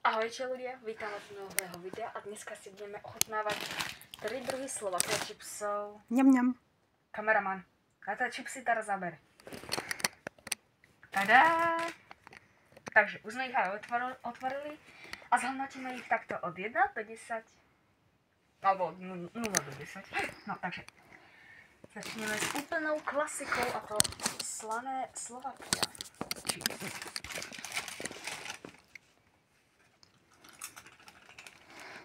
Ahojte ľudia, vítam vás z nového videa a dneska si budeme ochutnávať 3 druhy Slovakia chipsov. Ňam, ňam. Kameraman, na tie chipsy teraz zaber. Tadá! Takže už sme ich aj otvorili a zhodnotíme ich takto od 1 do 10. Alebo 0 do 10. No takže začneme s úplnou klasikou a to slané Slovakia chips.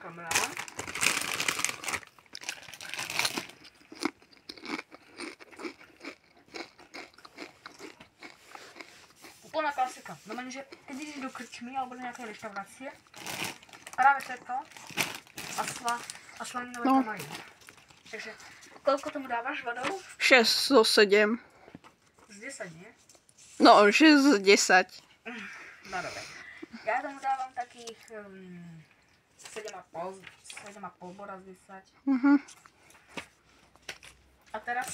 Kameraman. Úplná klasika. No že keď ideš do krčmy alebo do nejakej reštaurácie, práve toto a slaninové tamarín. Takže koľko tomu dávaš vodou? 6 zo 7. Z 10, nie? No, 6 z 10. No dobre. Ja tomu dávam takých 7,5 boda z 10. A teraz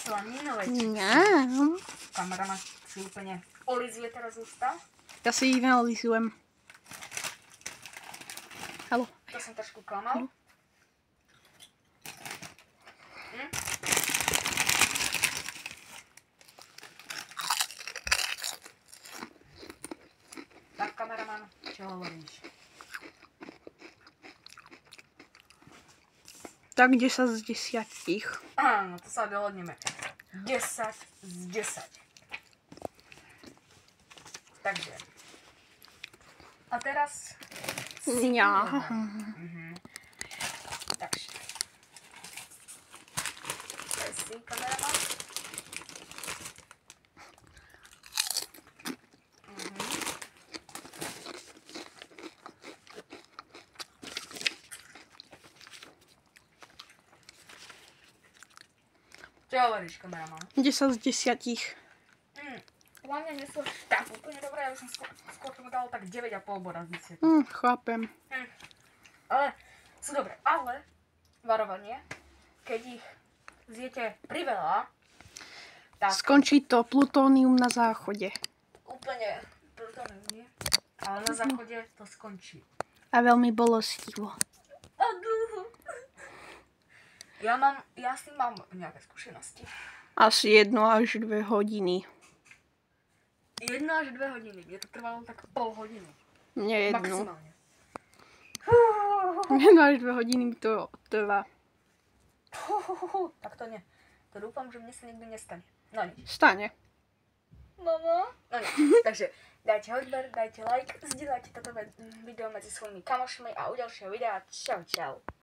slaninové čipsy. Kameraman si úplne olizuje teraz ústa. Ja si ich neolizujem. Haló. To som trošku klamal. Tak, kameraman, čo hovoríš? Tak 10 z 10. Áno, to sa dohodneme. 10 z 10. Takže. A teraz Ja. Takže. To je si, kameraman. Čo hovoríš, kameraman? 10 z 10. Hlavne nie sú tak úplne dobré, ja by som skôr tomu dal tak 9,5 boda z 10. Chápem. Ale sú dobré, ale varovanie, keď ich zjete priveľa, tak Skončí to plutónium na záchode. úplne plutónium, nie? Ale na záchode to skončí. A veľmi bolestivo. A dlho. Ja s tým mám nejaké skúsenosti. Asi 1 až 2 hodiny. 1 až 2 hodiny. Mne to trvalo tak pol hodiny. Nie 1. Maximálne. 1 až 2 hodiny mi to trvá. Tak to nie. To dúfam, že mne sa nikdy nestane. No nič. Stane. Mama? No nič. Takže dajte odber, dajte like, zdieľajte toto video medzi svojimi kamošmi a u ďalšieho videa čau čau.